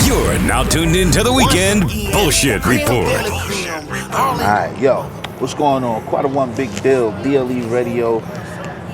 You're now tuned into the Weekend Bullshit Report. Alright, yo, what's going on? Quite one big deal, D.L.E radio.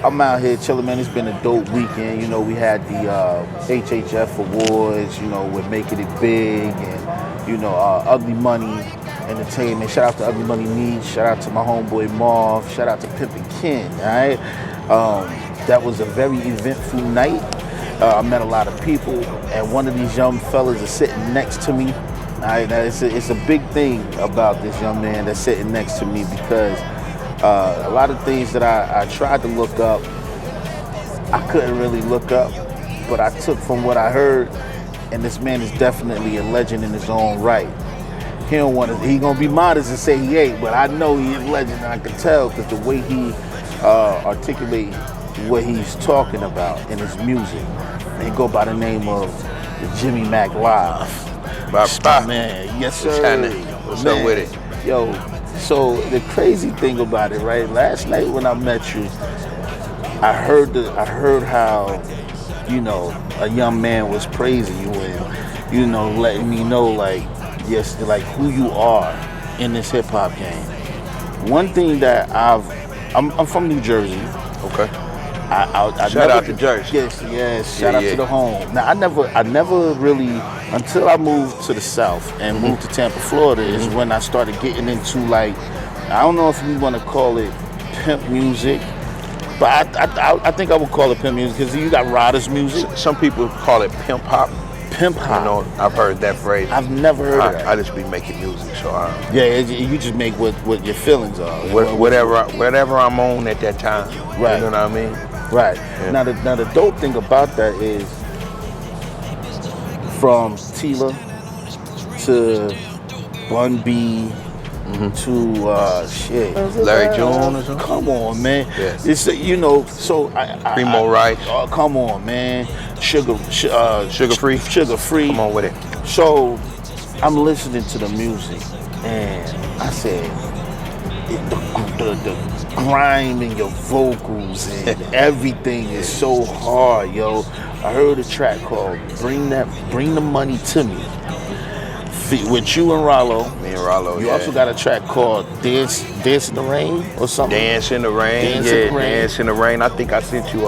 I'm out here chilling, man. It's been a dope weekend. You know, we had the HHF awards, you know, we're making it big, and, you know, Ugly Money Entertainment. Shout out to Ugly Money Needs. Shout out to my homeboy Marv. Shout out to Pimpin' Ken, alright? That was a very eventful night. I met a lot of people, and one of these young fellas is sitting next to me. It's a big thing about this young man that's sitting next to me, because a lot of things that I tried to look up, I couldn't really look up, but I took from what I heard, and this man is definitely a legend in his own right. He don't want to. He gonna be modest and say he ain't, but I know he is a legend, and I can tell because the way he articulates what he's talking about in his music. He go by the name of JimeMacLive. Bye. Man, yes sir. What's up with it? Yo, so the crazy thing about it, right? Last night when I met you, I heard how, you know, a young man was praising you and, you know, letting me know like, yes, like who you are in this hip hop game. One thing that I'm from New Jersey. Okay. Shout out to Jersey. Yes. Shout out to the home. Now I never really, until I moved to the South and moved to Tampa, Florida, is when I started getting into, like, I don't know if you want to call it pimp music, but I think I would call it pimp music because you got riders music. Some people call it pimp hop. Pimp hop. You know, I've heard that phrase. I've never heard of that. I just be making music, so you just make what your feelings are. Whatever I'm on at that time. Right. You know what I mean? Right. Yeah. Now the dope thing about that is, from Tila to Bun B to Larry June or something. Come on, man. Yeah. It's you know, so Primo Rice. Oh, come on, man. Sugar free. Come on with it. So I'm listening to the music, and I said, the grime in your vocals and everything is so hard, yo. I heard a track called "Bring the Money to Me" with you and Rollo. Me and Rollo. You also got a track called "Dance in the Rain" or something. Dance in the Rain. Dance in the Rain. I think I sent you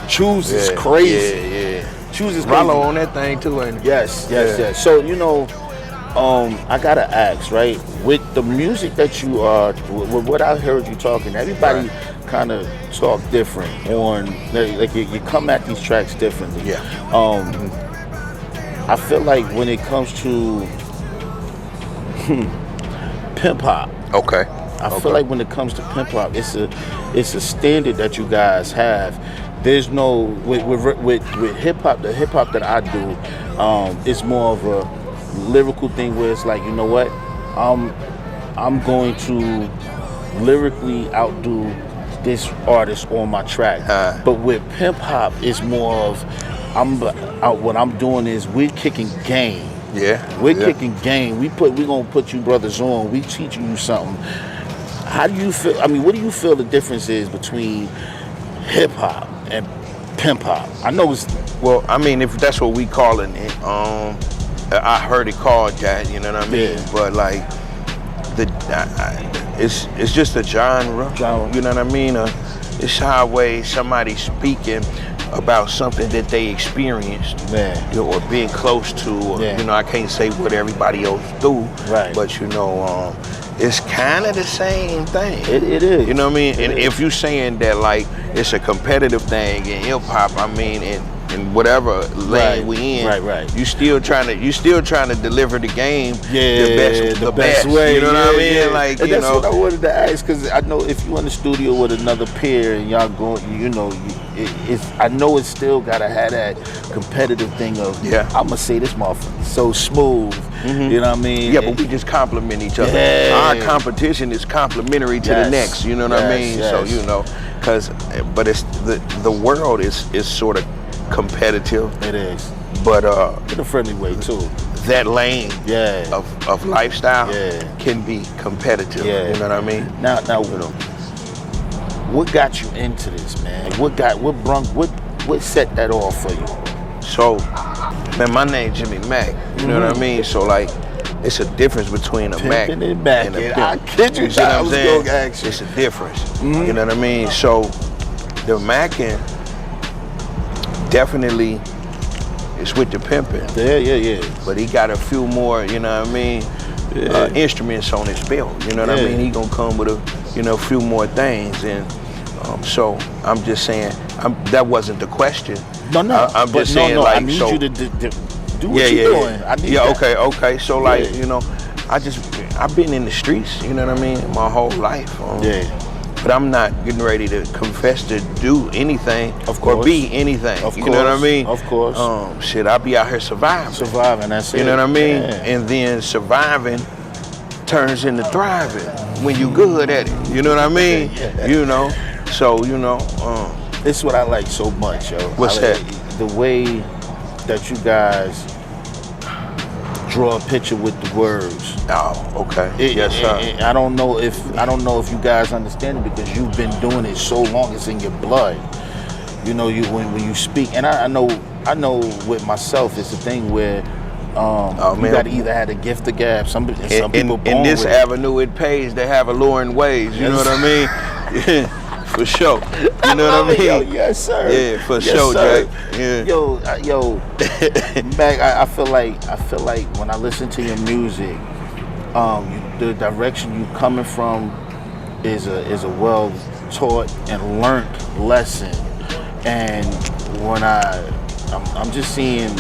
Choose is crazy. Yeah. Choose is crazy. Rollo on that thing too, ain't it? Yes. So you know, I gotta ask, right? With the music that you are, with what I heard you talking, everybody kind of talk different on, like you come at these tracks differently. Yeah. I feel like when it comes to pimp hop. Okay. I feel like when it comes to pimp hop, it's a standard that you guys have. There's no with hip hop. The hip hop that I do, it's more of a lyrical thing where it's like, you know what, I'm going to lyrically outdo this artist on my track. But with pimp hop, it's more of what I'm doing is we're kicking game. We're kicking game. We gonna put you brothers on. We teaching you something. How do you feel? I mean, what do you feel the difference is between hip hop and pimp hop? I know it's, well, I mean, if that's what we calling it, I heard it called that, you know what I mean? Yeah. But like it's just a genre. You know what I mean? It's how way somebody speaking about something that they experienced, or being close to, or, you know, I can't say what everybody else do, but you know, it's kind of the same thing. It is. You know what I mean? And if you're saying that like it's a competitive thing in hip hop, I mean, in whatever lane we in, you still trying to deliver the game the best way. You know what I mean? Like, and you that's know, what I wanted to ask, because I know if you in the studio with another peer and y'all going, you know, I know it's still gotta have that competitive thing of, I'm gonna say this motherfucker so smooth. You know what I mean? Yeah, but we just compliment each other. Our competition is complementary to the next. You know what I mean? So you know, but it's the world is sort of competitive. It is, but in a friendly way too. That lane of lifestyle can be competitive. You know what I mean? Now, you know, what got you into this, man? What set that off for you? So Man, my name Jimmy Mac. You know what I mean? So like, it's a difference between a Mac and a pimp. I kid you, You see what I'm saying? It's It's a difference. You know what I mean? So the Mackin definitely is with the pimping. Yeah. But he got a few more, you know what I mean, instruments on his belt. You know what I mean? He gonna come with a few more things. And so I'm just saying, that wasn't the question. No. I'm just saying, like, I need so, you to do what you're doing. I need that. Okay. So like, I've been in the streets, you know what I mean, my whole life. But I'm not getting ready to confess to do anything or be anything. You know what I mean? Of course. Shit, I'll be out here surviving. That's it. You know what I mean? Yeah. And then surviving turns into thriving when you good at it. You know what I mean? You know. So, this is what I like so much, yo. What's that? The way that you guys draw a picture with the words. Oh, okay. Yes, sir. I don't know if you guys understand it because you've been doing it so long. It's in your blood. You know, when you speak, and I know with myself, it's a thing where you got to either have a gift or gab. Some people born in this with avenue, it pays to have alluring ways. You know what I mean? For sure. You know what I mean? Yo, yes, sir. Yeah, for yes, sure, sir. Jake. Yeah. Yo, Mac, I feel like when I listen to your music, the direction you coming from is a well taught and learned lesson. And when I'm just seeing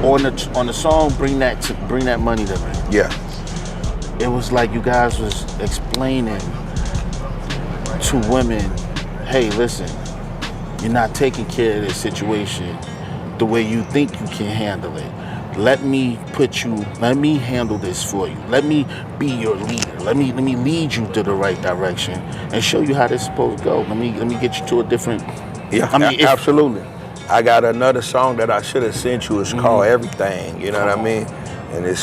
on the song, bring that money to me. Yeah. It was like you guys was explaining to women, hey, listen, you're not taking care of this situation the way you think you can handle it. Let me handle this for you. Let me be your leader. Let me lead you to the right direction and show you how this is supposed to go. Let me get you to a different. Yeah, absolutely. I got another song that I should have sent you. It's called Everything. You know what I mean? And it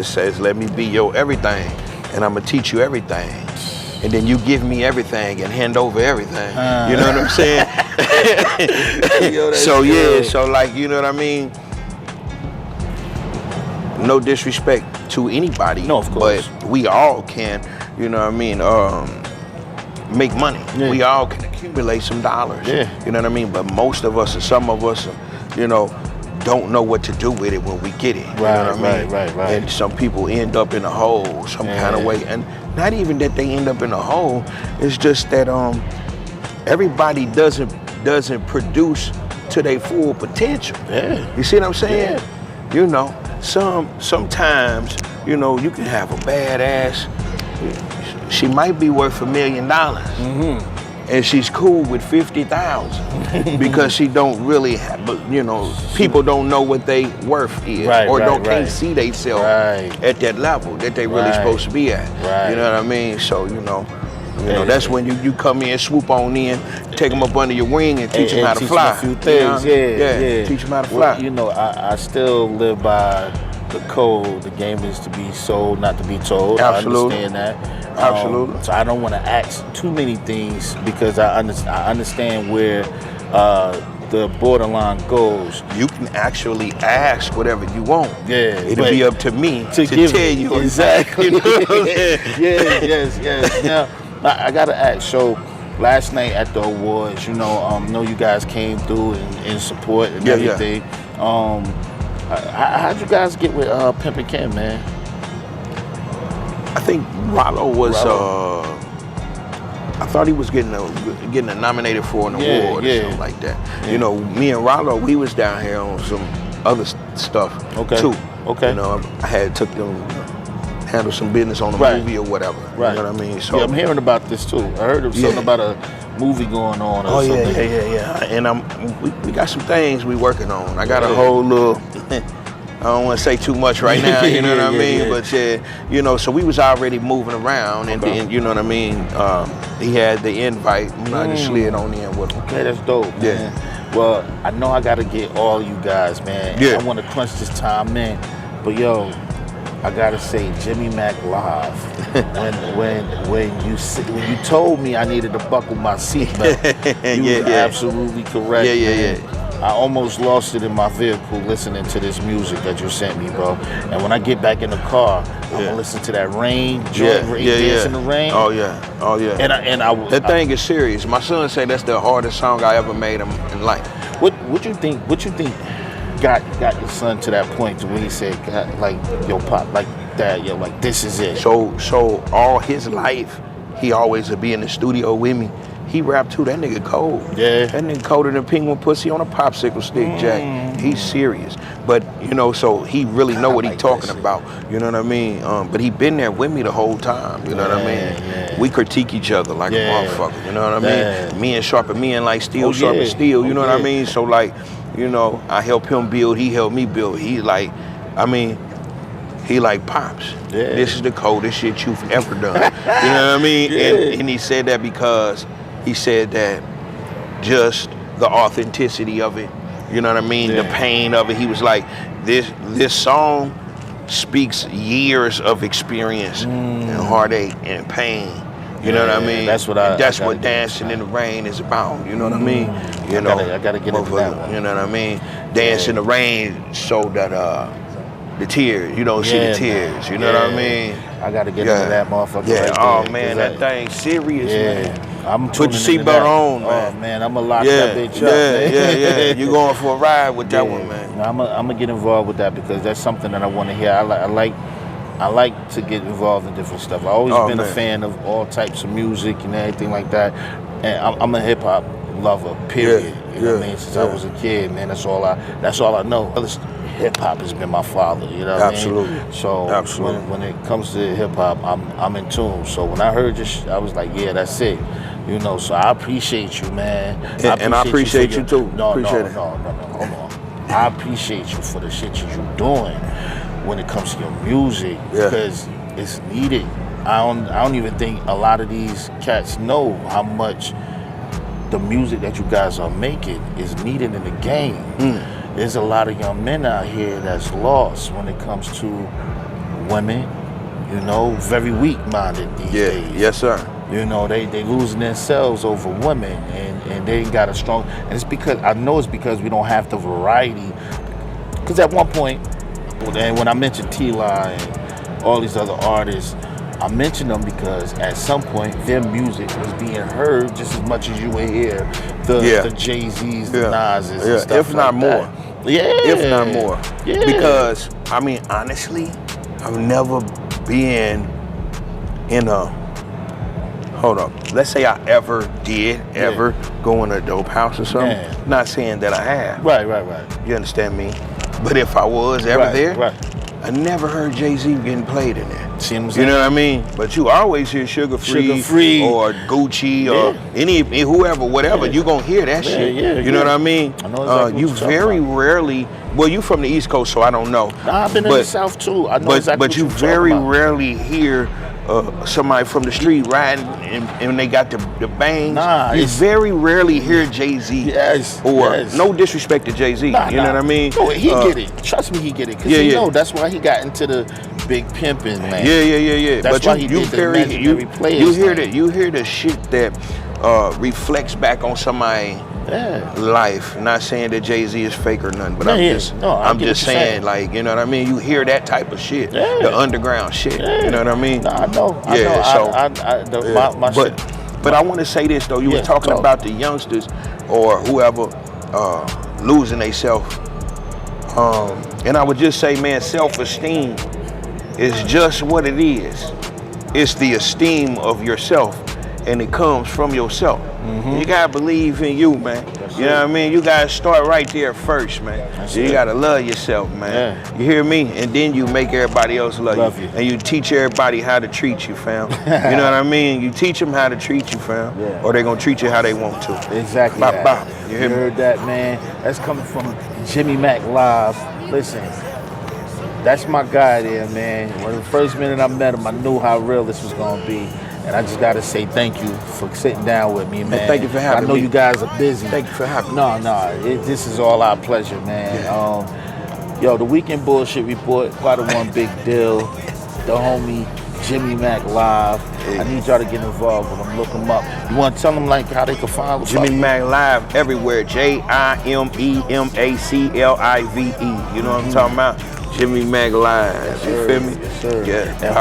says, let me be your everything, and I'm gonna teach you everything. And then you give me everything and hand over everything. You know what I'm saying? So like, you know what I mean? No disrespect to anybody. No, of course. But we all can, you know what I mean, make money. Yeah. We all can accumulate some dollars. Yeah. You know what I mean? But most of us, or some of us, don't know what to do with it when we get it. You know what I mean? Right. And some people end up in a hole some kind of way. And not even that they end up in a hole, it's just that everybody doesn't produce to their full potential. Yeah. You see what I'm saying? Yeah. You know, sometimes, you can have a badass, she might be worth $1 million. And she's cool with 50,000 because she don't really have, people don't know what they worth is, can't see themselves at that level that they really supposed to be at. You know what I mean? So, that's when you come in, swoop on in, take them up under your wing and teach them how to fly. A few things, teach them how to fly. Well, I still live by the code. The game is to be sold, not to be told. Absolutely. I understand that. Absolutely. So I don't want to ask too many things because I understand where the borderline goes. You can actually ask whatever you want. Yeah. It'll be up to me to tell you exactly. You know what I'm saying? Yes. Now, I gotta ask. So last night at the awards, know you guys came through in support and everything. How'd you guys get with Pimpin' Ken, man? I think Rollo was. I thought he was getting nominated for an award or something like that. Yeah. Me and Rollo, we was down here on some other stuff too. Okay. I had took them handle some business on a movie or whatever. Right. You know what I mean? So I'm hearing about this too. I heard of something about a movie going on. Or something. Yeah. And we got some things we working on. I got a whole little. I don't want to say too much right now, you know what I mean? But so we was already moving around, and then, you know what I mean? He had the invite, and I just slid on in with him. Okay, that's dope, man. Well, I know I got to get all you guys, man. Yeah. I want to crunch this time in, but I gotta say, JimeMacLive. when you told me I needed to buckle my seatbelt, you were absolutely correct. Yeah. I almost lost it in my vehicle listening to this music that you sent me, bro. And when I get back in the car, I'm gonna listen to that Rain joint, Dance in the Rain. Oh yeah. That thing is serious. My son said that's the hardest song I ever made in life. What you think got your son to that point to when he said, like, yo, Pop, like that, yo, like this is it? So all his life, he always would be in the studio with me. He rap too. That nigga cold. Yeah. That nigga colder than penguin pussy on a popsicle stick, Jack. He's serious. But, you know, so he really know what he talking about. You know what I mean? But he been there with me the whole time. You know what I mean? Yeah. We critique each other like a motherfucker. You know what I mean? Me and sharpen me and like steel, sharpen steel. You know what I mean? So like, you know, I help him build. He help me build. He like, I mean, he like, Pops, this is the coldest shit you've ever done. You know what I mean? And he said that because he said that just the authenticity of it, you know what I mean? The pain of it. He was like, this song speaks years of experience and heartache and pain. You know what I mean? That's what Dancing in the Rain is about. You know what I mean? You know, I gotta get into that one. You know what I mean? Dance in the Rain so that the tears, you don't see the tears. You know what I mean? I gotta get into that motherfucker. Yeah. Right Oh there, man, that thing serious, man. I'm put your seatbelt on, man. Oh man, I'm gonna lock that bitch up. Yeah. You going for a ride with that one, man? I'm gonna get involved with that because that's something that I want to hear. I like to get involved in different stuff. I've always been a fan of all types of music and everything like that. And I'm a hip hop lover, period. You know what I mean? Since I was a kid, man, that's all I know. Hip hop has been my father, you know what I mean? So when it comes to hip hop, I'm in tune. So when I heard I was like, yeah, that's it. You know, so I appreciate you, man. And I appreciate you too. No, hold on. I appreciate you for the shit you're doing when it comes to your music because it's needed. I don't even think a lot of these cats know how much the music that you guys are making is needed in the game. There's a lot of young men out here that's lost when it comes to women, you know, very weak-minded these days. Yes, sir. You know, they losing themselves over women and they ain't got a strong, and it's because we don't have the variety. Because at one point, and when I mentioned D.L.E and all these other artists, I mentioned them because at some point their music was being heard just as much as you would hear the Jay-Z's, the Nas's, and stuff if not like more. That. If not more. Because I mean, honestly, I've never been in a. Hold up. Let's say I ever go in a dope house or something. Not saying that I have. Right. You understand me? But if I was ever there, I never heard Jay-Z getting played in there. See what I'm saying? You know what I mean? But you always hear Sugar Free or Gucci or any whoever, whatever. You gonna hear that shit. You know what I mean? I know exactly you very rarely. Well, you from the East Coast, so I don't know. Nah, I've been in the South too. I know exactly. But you very rarely hear somebody from the street riding and they got the bangs. You very rarely hear Jay-Z. No disrespect to Jay-Z. You know what I mean? No, he get it. Trust me, he get it. Because you know that's why he got into the big pimping, man. Yeah. That's but why he did the imaginary players. You hear the shit that reflects back on somebody's life. Not saying that Jay-Z is fake or nothing, but I'm just saying, like, you know what I mean? You hear that type of shit, the underground shit. You know what I mean? No, I know. But I want to say this though. You were talking about the youngsters or whoever losing themselves, and I would just say, man, self-esteem is just what it is. It's the esteem of yourself, and it comes from yourself. You gotta believe in you, man. You know what I mean? You gotta start right there first, man. You gotta love yourself, man. You hear me? And then you make everybody else love you. And you teach everybody how to treat you, fam. You know what I mean? You teach them how to treat you, fam. Or they're gonna treat you how they want to. Exactly. You heard that, man? That's coming from JimeMacLive. Listen, that's my guy there, man. When the first minute I met him, I knew how real this was gonna be. And I just gotta say thank you for sitting down with me, man. Thank you for having me. I know you guys are busy. Thank you for having me. This is all our pleasure, man. The Weekend Bullshit Report, quite a one big deal. The homie JimeMacLive. I need y'all to get involved with them. Look them up. You want to tell them like how they can follow JimeMacLive everywhere. JimeMacLive. You know what I'm talking about? JimeMacLive. You feel me? Yes, sir. Yeah. And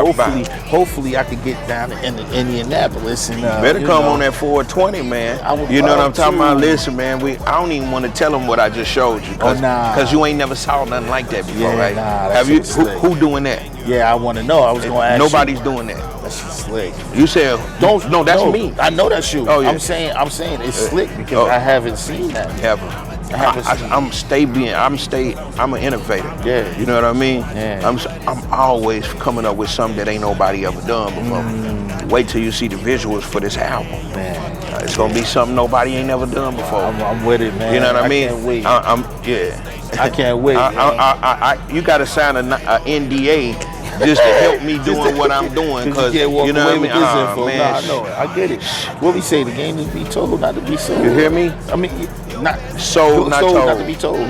hopefully I could get down to Indianapolis and better come on that 420, man. You know what I'm talking about? Listen, man, I don't even want to tell them what I just showed you, because you ain't never saw nothing like that before, right? Have you? Who doing that? Yeah, I want to know. I was going to ask. Nobody's doing that. That's slick. You said no, that's me. I know that's you. Oh, yeah. I'm saying it's slick because I haven't seen that. Ever. I'm an innovator. Yeah. You know what I mean? Yeah. I'm always coming up with something that ain't nobody ever done before. Wait till you see the visuals for this album. Man. It's gonna be something nobody ain't never done before. I'm with it, man. You know what I mean? Can't wait. Yeah. I can't wait. You gotta sign an NDA just to help me doing what I'm doing, because you know what I mean. I know it. I get it. What we say, the game is to be told, not to be sold. You hear me? I mean, not sold, not told. Not to be told.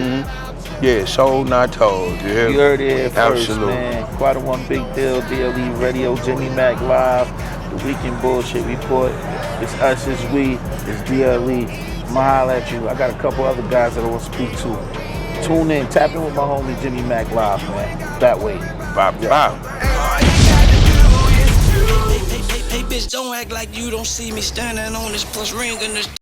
Yeah, sold, not told. You heard it here first, Absolutely. man. Quite a one big deal. D.L.E. Radio, JimeMacLive, the Weekend Bullshit Report. It's us, it's we, it's D.L.E. I'ma holler at you. I got a couple other guys that I want to speak to. Tune in, tap in with my homie JimeMacLive, man. That way. Bye. Hey, bitch, don't act like you don't see me standing on this plus ring in this.